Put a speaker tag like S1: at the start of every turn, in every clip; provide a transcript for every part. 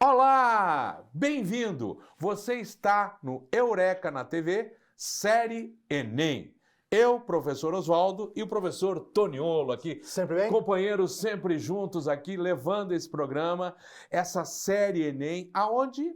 S1: Olá! Bem-vindo! Você está no Eureka na TV, série Enem. Eu, professor Oswaldo, e o professor Toniolo aqui.
S2: Sempre bem?
S1: Companheiros sempre juntos aqui, levando esse programa, essa série Enem, aonde,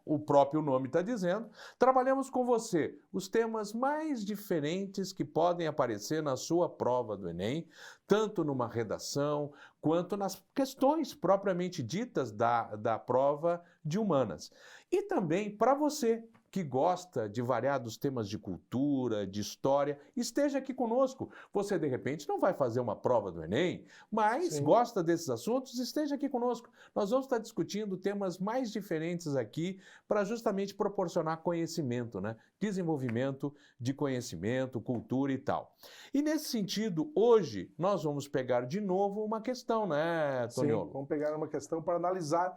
S1: o próprio nome está dizendo, trabalhamos com você os temas mais diferentes que podem aparecer na sua prova do Enem, tanto numa redação, quanto nas questões propriamente ditas da prova de humanas. E também para você que gosta de variados temas de cultura, de história, esteja aqui conosco. Você, de repente, não vai fazer uma prova do Enem, mas gosta desses assuntos, esteja aqui conosco. Nós vamos estar discutindo temas mais diferentes aqui para justamente proporcionar conhecimento, desenvolvimento de conhecimento, cultura e tal. E nesse sentido, hoje, nós vamos pegar de novo uma questão, Toniolo?
S2: Sim, vamos pegar uma questão para analisar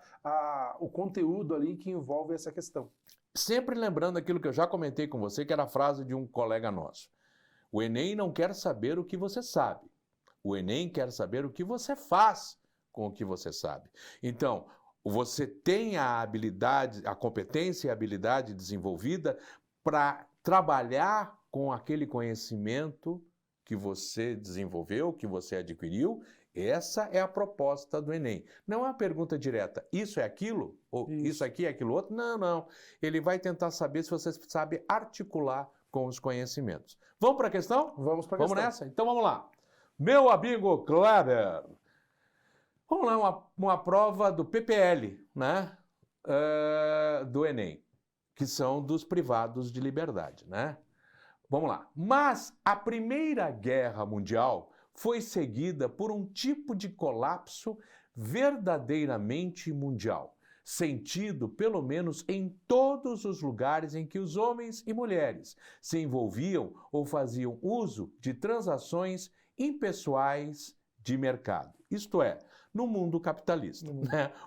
S2: o conteúdo ali que envolve essa questão.
S1: Sempre lembrando aquilo que eu já comentei com você, que era a frase de um colega nosso. O Enem não quer saber o que você sabe. O Enem quer saber o que você faz com o que você sabe. Então, você tem a habilidade, a competência e a habilidade desenvolvida para trabalhar com aquele conhecimento que você desenvolveu, que você adquiriu. Essa é a proposta do Enem. Não é uma pergunta direta, isso é aquilo? Ou isso aqui é aquilo outro? Não. Ele vai tentar saber se você sabe articular com os conhecimentos. Vamos para a questão?
S2: Vamos para a questão.
S1: Vamos nessa? Então vamos lá. Meu amigo Kleber, vamos lá, uma prova do PPL, do Enem, que são dos privados de liberdade, Vamos lá. Mas a Primeira Guerra Mundial foi seguida por um tipo de colapso verdadeiramente mundial, sentido pelo menos em todos os lugares em que os homens e mulheres se envolviam ou faziam uso de transações impessoais de mercado. Isto é, no mundo capitalista.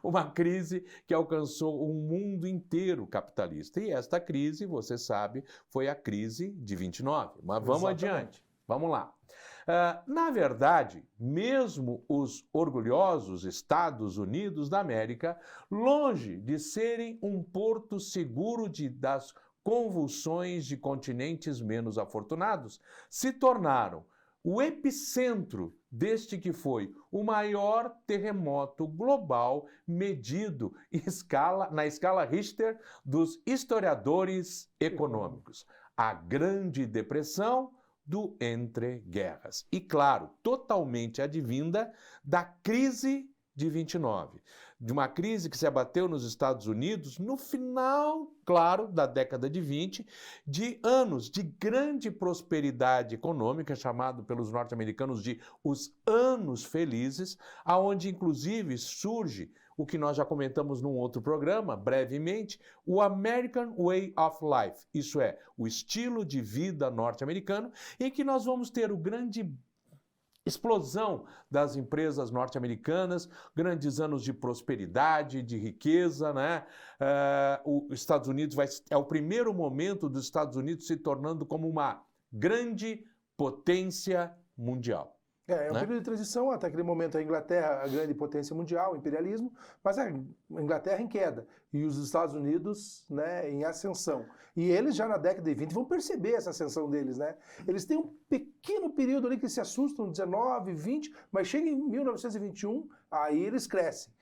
S1: Uma crise que alcançou o mundo inteiro capitalista. E esta crise, você sabe, foi a crise de 29. Mas vamos adiante. Vamos lá. Na verdade, mesmo os orgulhosos Estados Unidos da América, longe de serem um porto seguro das convulsões de continentes menos afortunados, se tornaram o epicentro deste que foi o maior terremoto global medido na escala Richter dos historiadores econômicos. A Grande Depressão do Entre-Guerras. E, claro, totalmente advinda da crise de 29. De uma crise que se abateu nos Estados Unidos no final, claro, da década de 20, de anos de grande prosperidade econômica, chamado pelos norte-americanos de os anos felizes, aonde inclusive surge o que nós já comentamos num outro programa, brevemente, o American Way of Life, isso é, o estilo de vida norte-americano, em que nós vamos ter o grande explosão das empresas norte-americanas, grandes anos de prosperidade, de riqueza, Os Estados Unidos é o primeiro momento dos Estados Unidos se tornando como uma grande potência mundial.
S2: É um período de transição, até aquele momento a Inglaterra, a grande potência mundial, o imperialismo, mas a Inglaterra em queda e os Estados Unidos em ascensão. E eles já na década de 20 vão perceber essa ascensão deles. Eles têm um pequeno período ali que se assustam, 19, 20, mas chega em 1921, aí eles crescem.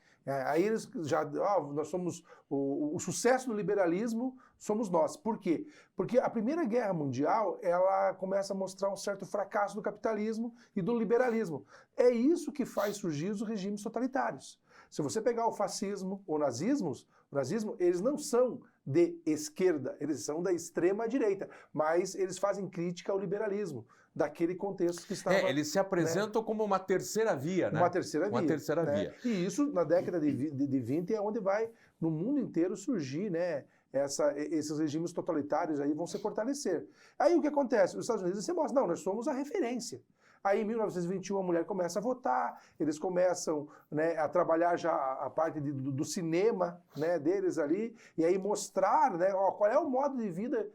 S2: Aí eles já, nós somos, o sucesso do liberalismo somos nós. Por quê? Porque a Primeira Guerra Mundial, ela começa a mostrar um certo fracasso do capitalismo e do liberalismo. É isso que faz surgir os regimes totalitários. Se você pegar o fascismo ou o nazismo, eles não são de esquerda, eles são da extrema direita, mas eles fazem crítica ao liberalismo, daquele contexto que estava...
S1: Eles se apresentam como uma terceira via,
S2: Uma terceira via.
S1: Uma terceira via.
S2: E isso, na década de 20, é onde vai, no mundo inteiro, surgir, esses regimes totalitários aí vão se fortalecer. Aí o que acontece? Os Estados Unidos se mostram, não, nós somos a referência. Aí em 1921 a mulher começa a votar, eles começam a trabalhar já a parte do cinema deles ali, e aí mostrar qual é o modo de vida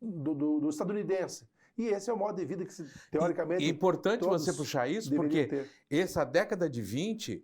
S2: do estadunidense. E esse é o modo de vida que, teoricamente,
S1: É importante
S2: todos
S1: você puxar isso,
S2: deveriam
S1: porque
S2: ter.
S1: essa década de 20,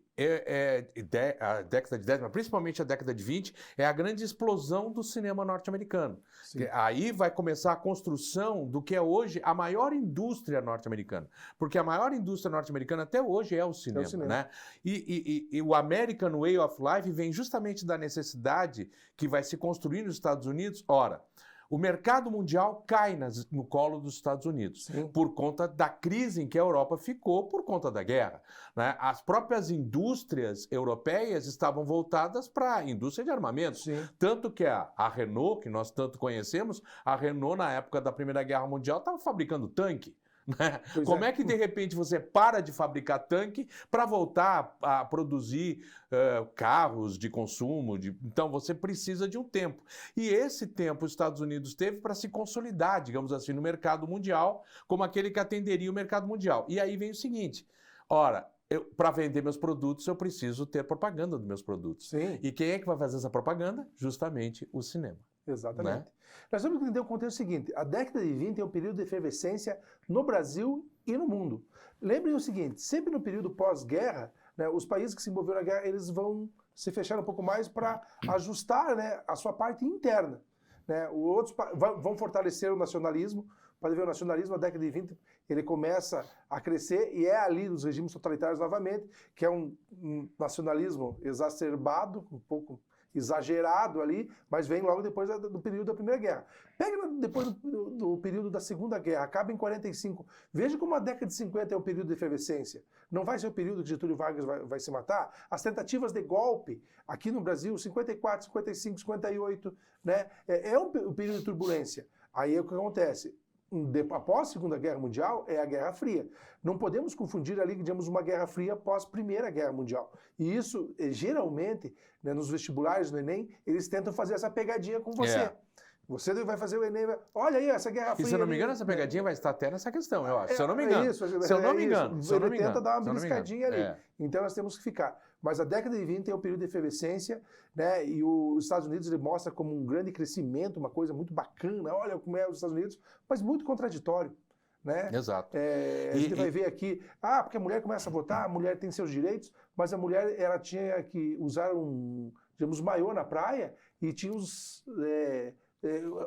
S1: a década de 10, mas principalmente a década de 20, é a grande explosão do cinema norte-americano.
S2: Sim.
S1: Aí vai começar a construção do que é hoje a maior indústria norte-americana. Porque a maior indústria norte-americana até hoje é o cinema, né? E o American Way of Life vem justamente da necessidade que vai se construir nos Estados Unidos. Ora, o mercado mundial cai no colo dos Estados Unidos,
S2: Sim.
S1: por conta da crise em que a Europa ficou por conta da guerra, né? As próprias indústrias europeias estavam voltadas para a indústria de armamentos.
S2: Sim.
S1: Tanto que a Renault, que nós tanto conhecemos, a Renault, na época da Primeira Guerra Mundial, estava fabricando tanque. Né? Como é que, de repente, você para de fabricar tanque para voltar a produzir carros de consumo? Então, você precisa de um tempo. E esse tempo os Estados Unidos teve para se consolidar, digamos assim, no mercado mundial, como aquele que atenderia o mercado mundial. E aí vem o seguinte, ora, para vender meus produtos, eu preciso ter propaganda dos meus produtos.
S2: Sim.
S1: E quem é que vai fazer essa propaganda? Justamente o cinema.
S2: Exatamente.
S1: Né?
S2: Nós temos que entender o contexto seguinte: a década de 20 é um período de efervescência no Brasil e no mundo. Lembrem o seguinte, sempre no período pós-guerra, né, os países que se envolveram na guerra, eles vão se fechar um pouco mais para ajustar, né, a sua parte interna. Né? Outros vão fortalecer o nacionalismo. Pode ver, o nacionalismo, na década de 20, ele começa a crescer e é ali dos regimes totalitários novamente, que é um nacionalismo exacerbado, um pouco exagerado ali, mas vem logo depois do período da Primeira Guerra. Pega depois do período da Segunda Guerra, acaba em 45. Veja como a década de 50 é o período de efervescência. Não vai ser o período que Getúlio Vargas vai se matar? As tentativas de golpe aqui no Brasil, 54, 55, 58, né? É um período de turbulência. Aí o que acontece? Após a Segunda Guerra Mundial, é a Guerra Fria. Não podemos confundir ali, digamos, uma Guerra Fria após a Primeira Guerra Mundial. E isso, geralmente, né, nos vestibulares, no Enem, eles tentam fazer essa pegadinha com você.
S1: É.
S2: Você vai fazer o Enem, olha aí, essa Guerra Fria...
S1: E se eu não me engano, essa pegadinha vai estar até nessa questão, eu acho. Se eu não me
S2: É
S1: engano.
S2: isso,
S1: Se eu não me engano. Se eu não
S2: ele
S1: me
S2: tenta
S1: engano.
S2: dar uma
S1: Se eu não me engano.
S2: beliscadinha ali.
S1: É.
S2: Então nós temos que ficar. Mas a década de 20 é o período de efervescência, né? E os Estados Unidos ele mostra como um grande crescimento, uma coisa muito bacana. Olha como é os Estados Unidos, mas muito contraditório. Né?
S1: Exato.
S2: A gente vai ver aqui, porque a mulher começa a votar, a mulher tem seus direitos, mas a mulher ela tinha que usar digamos, maiô na praia e tinha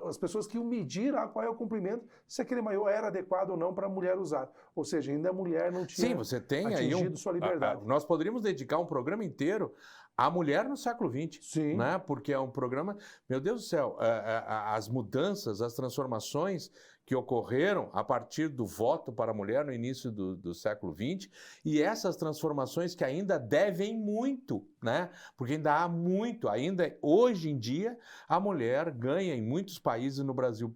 S2: as pessoas que iam medir qual é o comprimento, se aquele maiô era adequado ou não para a mulher usar. Ou seja, ainda a mulher não tinha
S1: Sim, você tem aí
S2: atingido sua liberdade.
S1: nós poderíamos dedicar um programa inteiro à mulher no século XX.
S2: Sim.
S1: Né? Porque é um programa... Meu Deus do céu, as mudanças, as transformações que ocorreram a partir do voto para a mulher no início do século XX, e essas transformações que ainda devem muito, né? Porque ainda há muito, ainda hoje em dia, a mulher ganha em muitos países, no Brasil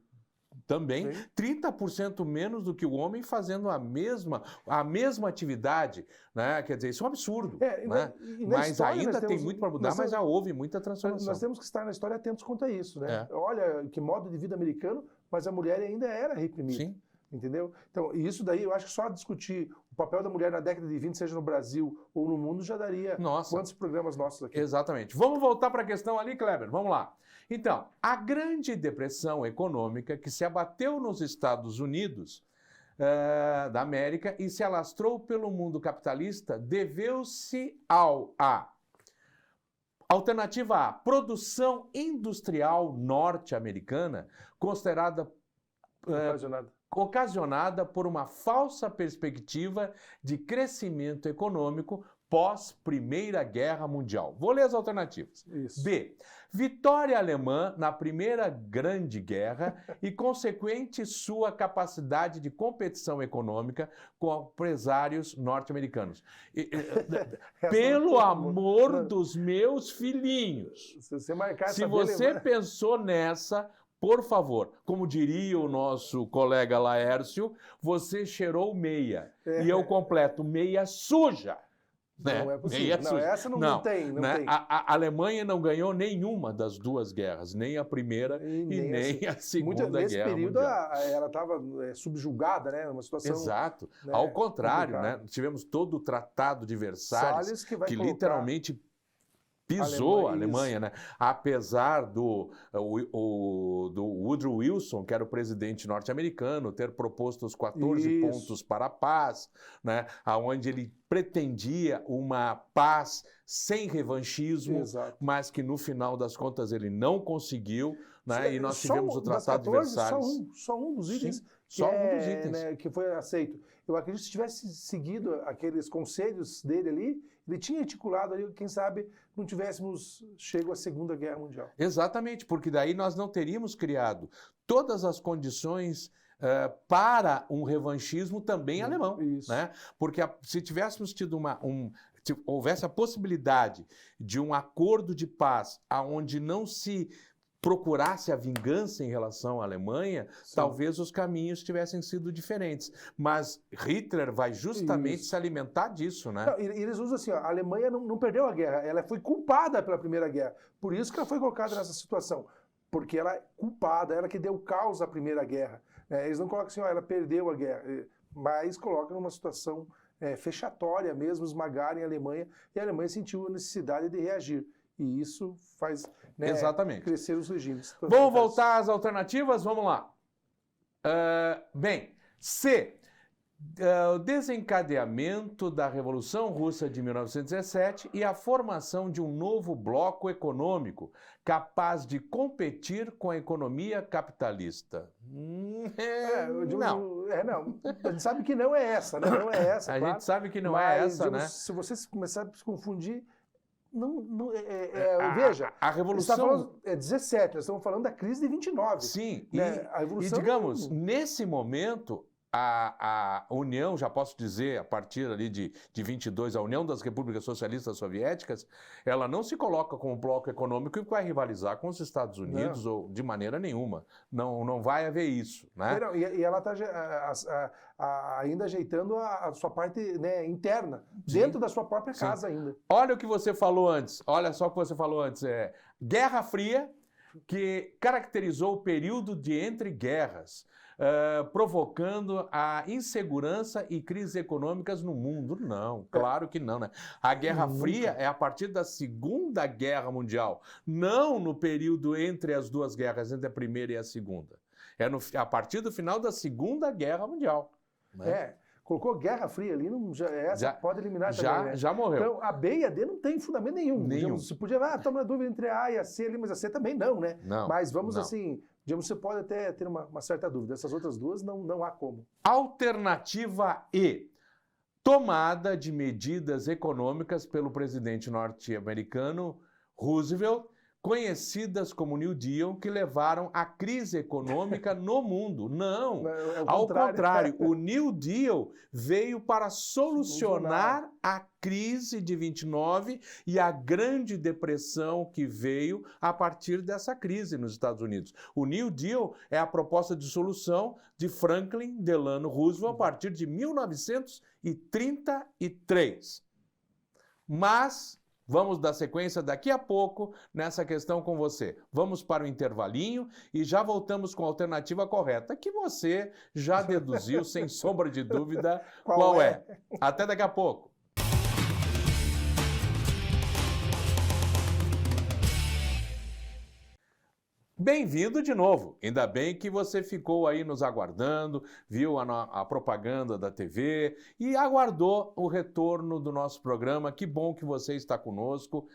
S1: também,
S2: Sim.
S1: 30% menos do que o homem fazendo a mesma atividade, né? Quer dizer, isso é um absurdo, né? Mas
S2: história,
S1: ainda tem muito para mudar, mas já houve muita transformação.
S2: Nós temos que estar na história atentos quanto a isso, né? Olha que modo de vida americano, mas a mulher ainda era reprimida.
S1: Sim.
S2: Entendeu? Então, isso daí eu acho que só discutir o papel da mulher na década de 20, seja no Brasil ou no mundo, já daria quantos programas nossos aqui.
S1: Exatamente. Vamos voltar para a questão ali, Kleber. Vamos lá. Então, a Grande Depressão Econômica que se abateu nos Estados Unidos da América e se alastrou pelo mundo capitalista deveu-se a alternativa A, produção industrial norte-americana, considerada ocasionada por uma falsa perspectiva de crescimento econômico pós-Primeira Guerra Mundial. Vou ler as alternativas.
S2: Isso.
S1: B. Vitória alemã na Primeira Grande Guerra e consequente sua capacidade de competição econômica com empresários norte-americanos. Pelo amor dos meus filhinhos, se você pensou nessa, por favor, como diria o nosso colega Laércio, você cheirou meia. E eu completo, meia suja. Né?
S2: Não é possível. Não, essa não tem.
S1: A Alemanha não ganhou nenhuma das duas guerras, nem a Primeira e nem a Segunda Guerra
S2: Nesse período
S1: Mundial.
S2: Ela estava subjugada, né? Uma situação...
S1: Exato.
S2: Né,
S1: ao contrário, né? Tivemos todo o Tratado de Versalhes, que literalmente pisou a Alemanha, né? Apesar do Woodrow Wilson, que era o presidente norte-americano, ter proposto os 14 pontos para a paz, né? Onde ele pretendia uma paz sem revanchismo, mas que no final das contas ele não conseguiu, né? E nós tivemos o Tratado de Versalhes.
S2: Só um dos itens.
S1: Só um dos itens.
S2: Né, que foi aceito. Eu acredito que se tivesse seguido aqueles conselhos dele ali, ele tinha articulado ali, quem sabe não tivéssemos chego à Segunda Guerra Mundial.
S1: Exatamente, porque daí nós não teríamos criado todas as condições para um revanchismo também alemão.
S2: Isso.
S1: Né? Porque se tivéssemos tido se houvesse a possibilidade de um acordo de paz onde não se procurasse a vingança em relação à Alemanha, talvez os caminhos tivessem sido diferentes. Mas Hitler vai justamente se alimentar disso, né?
S2: Não, eles usam assim, ó, a Alemanha não perdeu a guerra, ela foi culpada pela Primeira Guerra. Por isso que ela foi colocada nessa situação. Porque ela é culpada, ela que deu causa à Primeira Guerra. Eles não colocam assim, ó, ela perdeu a guerra, mas colocam numa situação fechatória mesmo, esmagarem a Alemanha, e a Alemanha sentiu a necessidade de reagir. E isso faz crescer os regimes.
S1: Vamos voltar às alternativas? Vamos lá. Bem, C. O desencadeamento da Revolução Russa de 1917 e a formação de um novo bloco econômico capaz de competir com a economia capitalista.
S2: Não. A gente sabe que não é essa, né? Não é essa,
S1: A
S2: claro,
S1: gente sabe que não é essa, né?
S2: Se você começar a se confundir, veja,
S1: a Revolução...
S2: é 17, nós estamos falando da crise de 29.
S1: Sim,
S2: né? A Revolução...
S1: e digamos, nesse momento... A União, já posso dizer, a partir ali de 22, a União das Repúblicas Socialistas Soviéticas, ela não se coloca como um bloco econômico que vai rivalizar com os Estados Unidos ou de maneira nenhuma. Não vai haver isso, né?
S2: E ela está ainda ajeitando a sua parte, né, interna, dentro da sua própria casa ainda.
S1: Olha o que você falou antes, olha só o que você falou antes, Guerra Fria, que caracterizou o período de entre guerras, provocando a insegurança e crises econômicas no mundo. Não, claro que não, né? A Guerra Fria é a partir da Segunda Guerra Mundial, não no período entre as duas guerras, entre a Primeira e a Segunda. É a partir do final da Segunda Guerra Mundial. Né?
S2: Colocou Guerra Fria ali, essa pode eliminar também, né?
S1: Já morreu.
S2: Então, a B e a D não tem fundamento nenhum. Digamos, você podia, estamos na dúvida entre a e a C ali, mas a C também não, né?
S1: Não,
S2: mas vamos assim, digamos, você pode até ter uma certa dúvida. Essas outras duas não há como.
S1: Alternativa E. Tomada de medidas econômicas pelo presidente norte-americano Roosevelt, conhecidas como New Deal, que levaram à crise econômica no mundo. Não, ao contrário, o New Deal veio para solucionar a crise de 29 e a Grande Depressão que veio a partir dessa crise nos Estados Unidos. O New Deal é a proposta de solução de Franklin Delano Roosevelt a partir de 1933. Mas... vamos dar sequência daqui a pouco nessa questão com você. Vamos para o intervalinho e já voltamos com a alternativa correta, que você já deduziu, sem sombra de dúvida, qual é. Até daqui a pouco. Bem-vindo de novo. Ainda bem que você ficou aí nos aguardando, viu a propaganda da TV e aguardou o retorno do nosso programa. Que bom que você está conosco.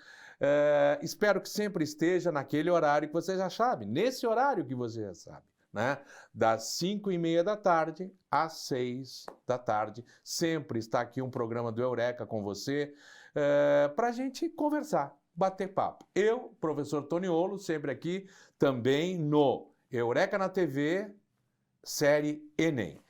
S1: Espero que sempre esteja naquele horário que você já sabe, nesse horário que você já sabe, né? Das 5h30 da tarde às 6 da tarde. Sempre está aqui um programa do Eureka com você para a gente conversar, bater papo. Eu, professor Toniolo, sempre aqui, também no Eureka na TV, série Enem.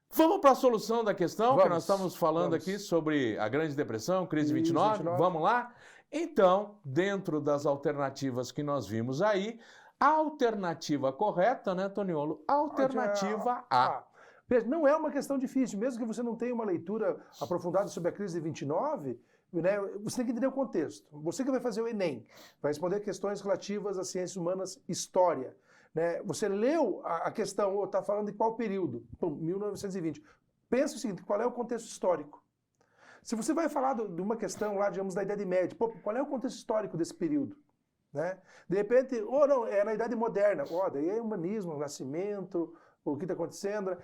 S1: Vamos para a solução da questão, que nós estamos falando aqui sobre a Grande Depressão, crise 29. Vamos lá? Então, dentro das alternativas que nós vimos aí, a alternativa correta, né, Toniolo? Alternativa A.
S2: Veja, não é uma questão difícil, mesmo que você não tenha uma leitura aprofundada sobre a crise de 29, né, você tem que entender o contexto. Você que vai fazer o Enem, vai responder questões relativas às ciências humanas, história. Né? Você leu a questão, está falando de qual período? 1920. Pensa o seguinte, qual é o contexto histórico? Se você vai falar de uma questão lá, digamos, da Idade Média, pô, qual é o contexto histórico desse período? Né? De repente, ou não, é na Idade Moderna, daí é humanismo, o Nascimento, o que está acontecendo,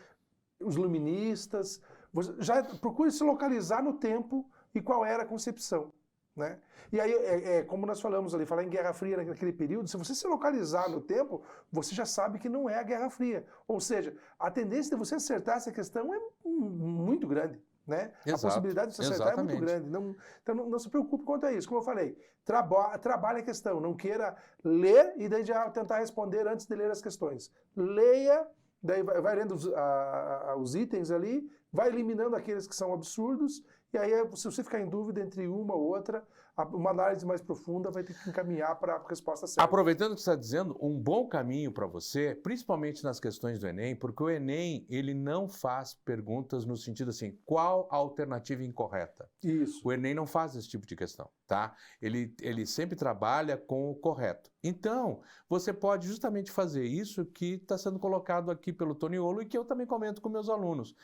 S2: os iluministas. Você já procure se localizar no tempo e qual era a concepção. Né? E aí, como nós falamos ali, falar em Guerra Fria naquele período, se você se localizar no tempo, você já sabe que não é a Guerra Fria. Ou seja, a tendência de você acertar essa questão é muito grande. Né? A possibilidade de você acertar é muito grande. Então não se preocupe quanto a isso. Como eu falei, trabalhe a questão. Não queira ler e daí já tentar responder antes de ler as questões. Leia, daí vai lendo os itens ali, vai eliminando aqueles que são absurdos, e aí se você ficar em dúvida entre uma ou outra, uma análise mais profunda vai ter que encaminhar para a resposta certa.
S1: Aproveitando o que você está dizendo, um bom caminho para você, principalmente nas questões do Enem, porque o Enem ele não faz perguntas no sentido assim, qual a alternativa incorreta?
S2: Isso.
S1: O Enem não faz esse tipo de questão, tá? Ele sempre trabalha com o correto. Então, você pode justamente fazer isso que está sendo colocado aqui pelo Toniolo e que eu também comento com meus alunos.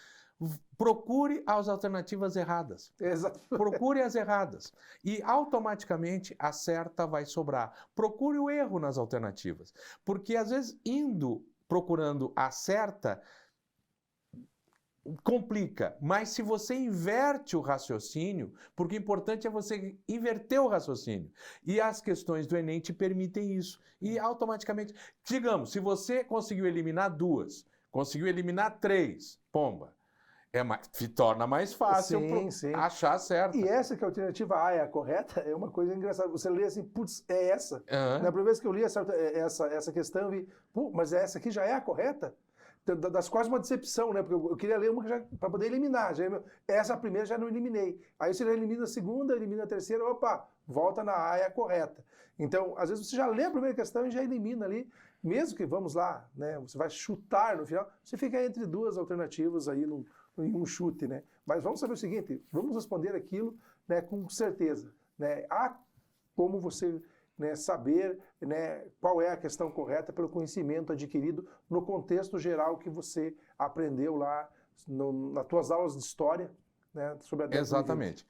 S1: Procure as alternativas erradas.
S2: Exato.
S1: Procure as erradas. E automaticamente a certa vai sobrar. Procure o erro nas alternativas. Porque às vezes procurando a certa, complica. Mas se você inverte o raciocínio, porque o importante é você inverter o raciocínio. E as questões do Enem te permitem isso. E automaticamente, digamos, se você conseguiu eliminar 2, conseguiu eliminar 3, pomba. Se torna mais fácil achar certo.
S2: E essa que a alternativa A é a correta, é uma coisa engraçada. Você lê assim, putz, é essa.
S1: Uhum.
S2: Na primeira vez que eu li essa questão, eu vi, mas essa aqui já é a correta? Das quase uma decepção, né? Porque eu queria ler uma para poder eliminar. Essa primeira já não eliminei. Aí você já elimina a segunda, elimina a terceira, opa, volta na A, é a correta. Então, às vezes você já lê a primeira questão e já elimina ali. Mesmo que, vamos lá, né? Você vai chutar no final, você fica entre 2 alternativas aí em um chute, né? Mas vamos saber o seguinte, vamos responder aquilo, né, com certeza, né? Há como você, né, saber, né, qual é a questão correta pelo conhecimento adquirido no contexto geral que você aprendeu lá nas tuas aulas de história, né, sobre a década de 20.
S1: Exatamente.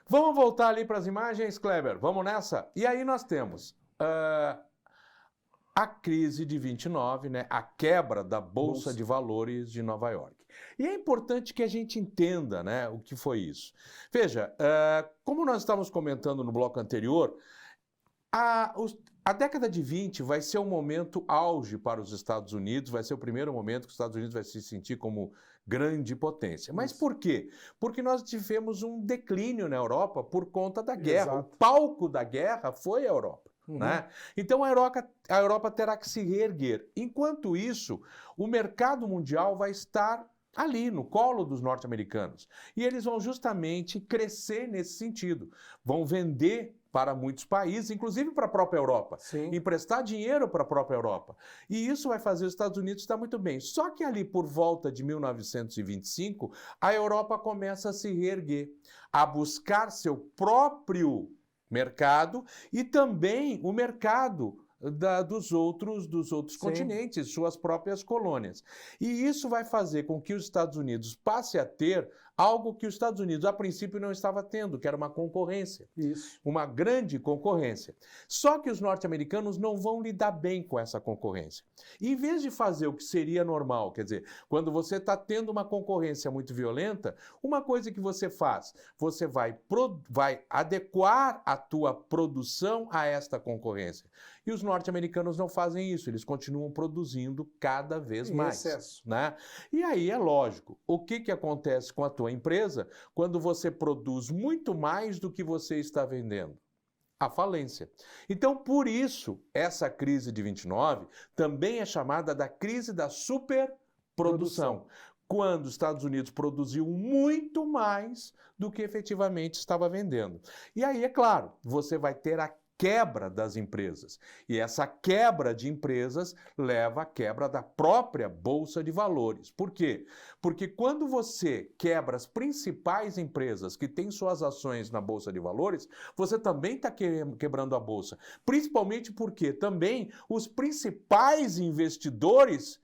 S1: Vamos voltar ali para as imagens, Kleber? Vamos nessa? E aí nós temos a crise de 29, né, a quebra da Bolsa de Valores de Nova York. E é importante que a gente entenda, né, o que foi isso. Veja, como nós estávamos comentando no bloco anterior, a década de 20 vai ser um momento auge para os Estados Unidos, vai ser o primeiro momento que os Estados Unidos vai se sentir como grande potência. Mas por quê? Porque nós tivemos um declínio na Europa por conta da guerra.
S2: Exato.
S1: O palco da guerra foi a Europa.
S2: Uhum.
S1: Né? Então a Europa terá que se reerguer. Enquanto isso, o mercado mundial vai estar ali no colo dos norte-americanos. E eles vão justamente crescer nesse sentido. Vão vender para muitos países, inclusive para a própria Europa.
S2: Sim.
S1: Emprestar dinheiro para a própria Europa. E isso vai fazer os Estados Unidos estar muito bem. Só que ali por volta de 1925, a Europa começa a se reerguer, a buscar seu próprio mercado e também o mercado dos outros continentes, suas próprias colônias. E isso vai fazer com que os Estados Unidos passe a ter algo que os Estados Unidos, a princípio, não estava tendo, que era uma concorrência.
S2: Isso.
S1: Uma grande concorrência. Só que os norte-americanos não vão lidar bem com essa concorrência. E, em vez de fazer o que seria normal, quer dizer, quando você está tendo uma concorrência muito violenta, uma coisa que você faz, você vai adequar a tua produção a esta concorrência. E os norte-americanos não fazem isso, eles continuam produzindo cada vez mais.
S2: Excesso.
S1: Né? E aí é lógico, o que acontece com a tua empresa quando você produz muito mais do que você está vendendo? A falência. Então, por isso, essa crise de 29 também é chamada da crise da superprodução. Quando os Estados Unidos produziu muito mais do que efetivamente estava vendendo. E aí, é claro, você vai ter a quebra das empresas. E essa quebra de empresas leva à quebra da própria Bolsa de Valores. Por quê? Porque quando você quebra as principais empresas que têm suas ações na Bolsa de Valores, você também está quebrando a Bolsa. Principalmente porque também os principais investidores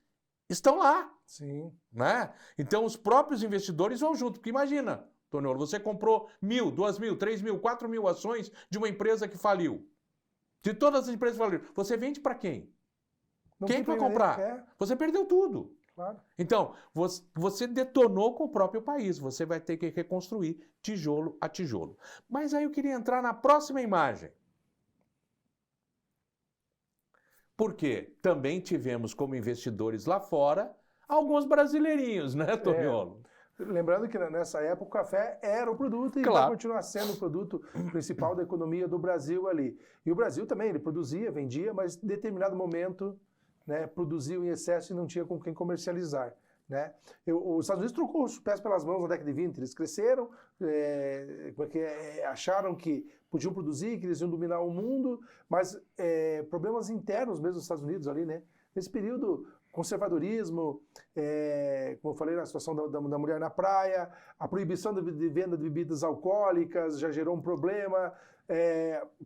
S1: estão lá.
S2: Sim.
S1: Né? Então os próprios investidores vão junto. Porque imagina, Toniolo. Você comprou 1.000, 2.000, 3.000, 4.000 ações de uma empresa que faliu. De todas as empresas que faliram. Você vende para quem?
S2: Não
S1: Quem
S2: tem
S1: que vai
S2: ninguém
S1: comprar?
S2: que quer.
S1: Você perdeu tudo.
S2: Claro.
S1: Então, você detonou com o próprio país. Você vai ter que reconstruir tijolo a tijolo. Mas aí eu queria entrar na próxima imagem. Porque também tivemos como investidores lá fora alguns brasileirinhos, né, Toniolo?
S2: Lembrando que nessa época o café era o produto e vai continuar sendo o produto principal da economia do Brasil ali. E o Brasil também, ele produzia, vendia, mas em determinado momento, né, produziu em excesso e não tinha com quem comercializar. Né? Os Estados Unidos trocou os pés pelas mãos na década de 20, eles cresceram, acharam que podiam produzir, que eles iam dominar o mundo, mas problemas internos mesmo dos Estados Unidos ali, né? Nesse período, conservadorismo, como eu falei, a situação da mulher na praia, a proibição de venda de bebidas alcoólicas já gerou um problema,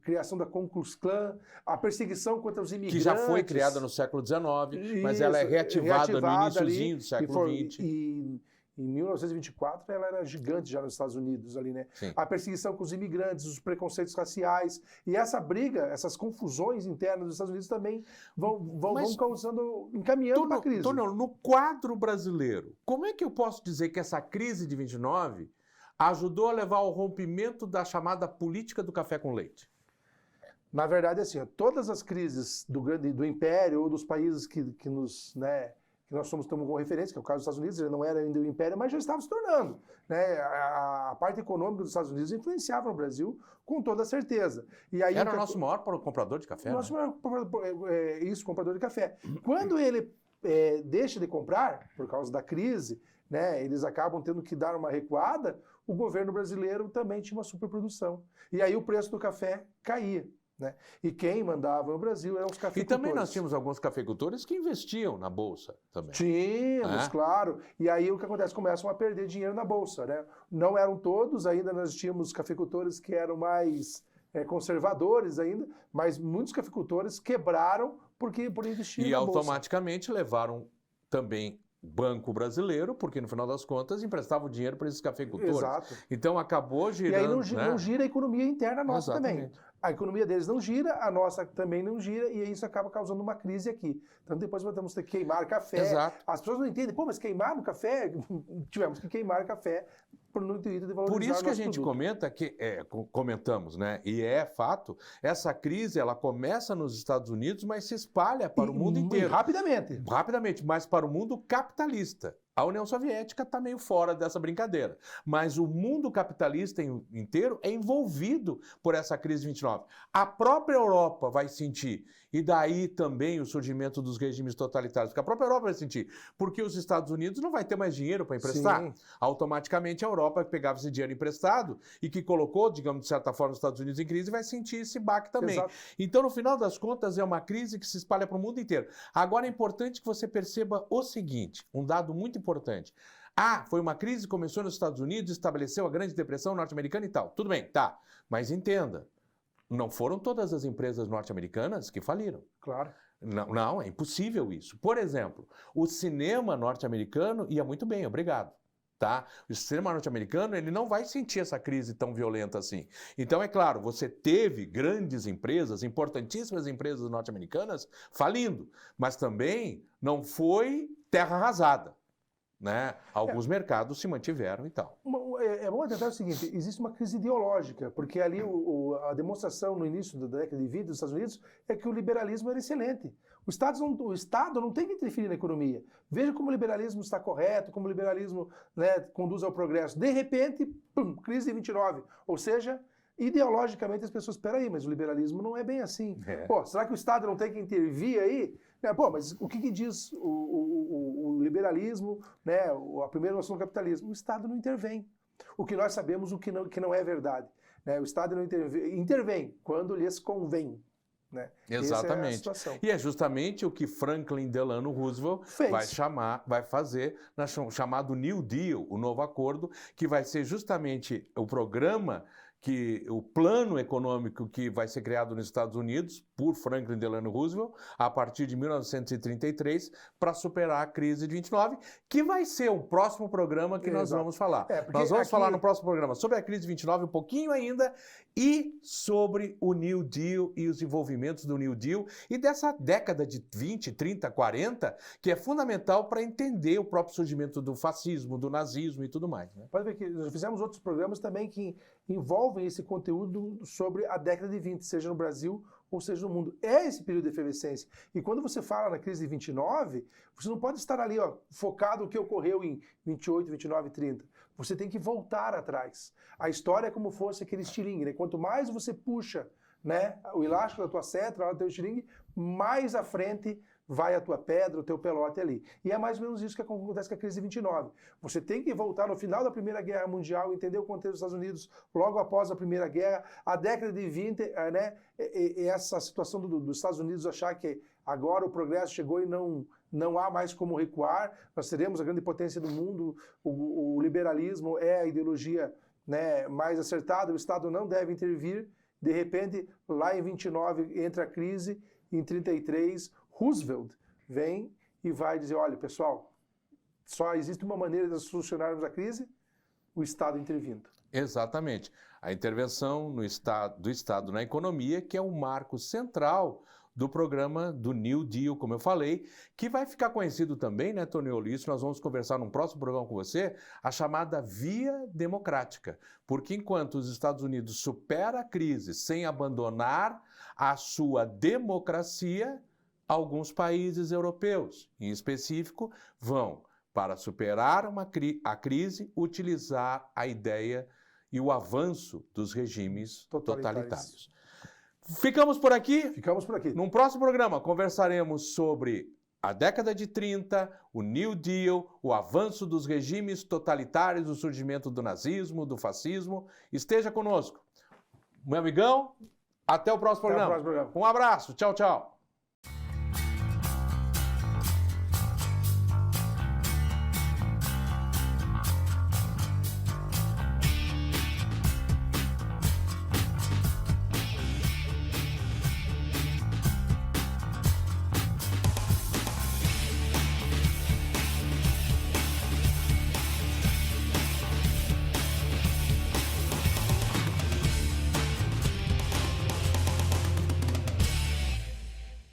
S2: criação da Ku Klux Klan, a perseguição contra os imigrantes.
S1: Que já foi criada no século XIX, mas ela é reativada no iniciozinho do século XX.
S2: E em 1924 ela era gigante já nos Estados Unidos ali, né?
S1: Sim.
S2: A perseguição com os imigrantes, os preconceitos raciais e essa briga, essas confusões internas dos Estados Unidos também vão causando, encaminhando para a crise.
S1: Toniolo, no quadro brasileiro, como é que eu posso dizer que essa crise de 29 ajudou a levar ao rompimento da chamada política do café com leite?
S2: Na verdade, assim, todas as crises do Império ou dos países que nos, né, que nós somos como referência, que é o caso dos Estados Unidos, ele não era ainda o Império, mas já estava se tornando. Né? A parte econômica dos Estados Unidos influenciava o Brasil com toda certeza. E aí,
S1: era o nosso maior comprador de café,
S2: nosso maior comprador de café. Quando ele deixa de comprar, por causa da crise, né, eles acabam tendo que dar uma recuada, o governo brasileiro também tinha uma superprodução. E aí o preço do café caía. Né? E quem mandava no Brasil eram os cafeicultores.
S1: E também nós tínhamos alguns cafeicultores que investiam na Bolsa também.
S2: Tínhamos, claro. E aí o que acontece? Começam a perder dinheiro na Bolsa. Né? Não eram todos, ainda nós tínhamos cafeicultores que eram mais conservadores ainda, mas muitos cafeicultores quebraram por investir na Bolsa.
S1: E automaticamente levaram também Banco Brasileiro, porque no final das contas emprestava o dinheiro para esses cafeicultores.
S2: Exato.
S1: Então acabou girando.
S2: E aí não gira a economia interna nossa.
S1: Exatamente.
S2: Também. A economia deles não gira, a nossa também não gira, e isso acaba causando uma crise aqui. Então depois vamos ter que queimar café.
S1: Exato.
S2: As pessoas não entendem, mas queimar no café? Tivemos que queimar café no intuito de valorizar.
S1: Por isso que a gente
S2: produto.
S1: comenta que comentamos, né? E é fato, essa crise ela começa nos Estados Unidos, mas se espalha para o mundo inteiro. Rapidamente, mas para o mundo capitalista. A União Soviética está meio fora dessa brincadeira. Mas o mundo capitalista inteiro é envolvido por essa crise de 29. A própria Europa vai sentir. E daí também o surgimento dos regimes totalitários. Porque a própria Europa vai sentir. Porque os Estados Unidos não vai ter mais dinheiro para emprestar.
S2: Sim.
S1: Automaticamente a Europa que pegava esse dinheiro emprestado e que colocou, digamos, de certa forma, os Estados Unidos em crise, vai sentir esse baque também.
S2: Exato.
S1: Então, no final das contas, é uma crise que se espalha para o mundo inteiro. Agora é importante que você perceba o seguinte, um dado muito importante. Foi uma crise que começou nos Estados Unidos, estabeleceu a Grande Depressão norte-americana e tal. Tudo bem, tá. Mas entenda, não foram todas as empresas norte-americanas que faliram.
S2: Claro.
S1: Não, é impossível isso. Por exemplo, o cinema norte-americano ia muito bem, obrigado. Tá? O cinema norte-americano ele não vai sentir essa crise tão violenta assim. Então, é claro, você teve grandes empresas, importantíssimas empresas norte-americanas falindo, mas também não foi terra arrasada. Né? Alguns mercados se mantiveram e tal.
S2: É bom atentar o seguinte, existe uma crise ideológica, porque ali a demonstração no início da década de 20 dos Estados Unidos é que o liberalismo era excelente. O Estado não tem que interferir na economia. Veja como o liberalismo está correto, como o liberalismo, né, conduz ao progresso. De repente, crise de 29. Ou seja, ideologicamente as pessoas, espera aí, mas o liberalismo não é bem assim. Pô, será que o Estado não tem que intervir aí? Mas o que diz o liberalismo, né, a primeira noção do capitalismo? O Estado não intervém. O que nós sabemos que não é verdade. Né? O Estado não intervém quando lhes convém. Né?
S1: Exatamente. E é justamente o que Franklin Delano Roosevelt vai fazer no chamado New Deal, o novo acordo, que vai ser justamente o programa o plano econômico que vai ser criado nos Estados Unidos por Franklin Delano Roosevelt a partir de 1933 para superar a crise de 29, que vai ser o próximo programa que nós vamos falar. Nós vamos falar no próximo programa sobre a crise de 29 um pouquinho ainda e sobre o New Deal e os envolvimentos do New Deal e dessa década de 20, 30, 40, que é fundamental para entender o próprio surgimento do fascismo, do nazismo e tudo mais. Né?
S2: Pode ver que nós fizemos outros programas também que envolvem esse conteúdo sobre a década de 20, seja no Brasil ou seja no mundo. É esse período de efervescência. E quando você fala na crise de 29, você não pode estar ali focado no que ocorreu em 28, 29 e 30. Você tem que voltar atrás. A história é como fosse aquele estilingue, né? Quanto mais você puxa, né, o elástico da tua seta, lá do teu estilingue, mais à frente vai a tua pedra, o teu pelote ali. E é mais ou menos isso que acontece com a crise de 29. Você tem que voltar no final da Primeira Guerra Mundial, entender o contexto dos Estados Unidos logo após a Primeira Guerra, a década de 20, né, essa situação dos Estados Unidos achar que agora o progresso chegou e não há mais como recuar, nós seremos a grande potência do mundo, o liberalismo é a ideologia, né, mais acertada, o Estado não deve intervir. De repente, lá em 29 entra a crise, em 33 Roosevelt vem e vai dizer, olha, pessoal, só existe uma maneira de solucionarmos a crise, o Estado intervindo.
S1: Exatamente. A intervenção do Estado na economia, que é o marco central do programa do New Deal, como eu falei, que vai ficar conhecido também, né, Tony Olisso, nós vamos conversar num próximo programa com você, a chamada via democrática. Porque enquanto os Estados Unidos supera a crise sem abandonar a sua democracia, alguns países europeus, em específico, vão, para superar a crise, utilizar a ideia e o avanço dos regimes totalitários. Ficamos por aqui?
S2: Ficamos por aqui.
S1: Num próximo programa, conversaremos sobre a década de 30, o New Deal, o avanço dos regimes totalitários, o surgimento do nazismo, do fascismo. Esteja conosco. Meu amigão, até o próximo programa. Um abraço. Tchau, tchau.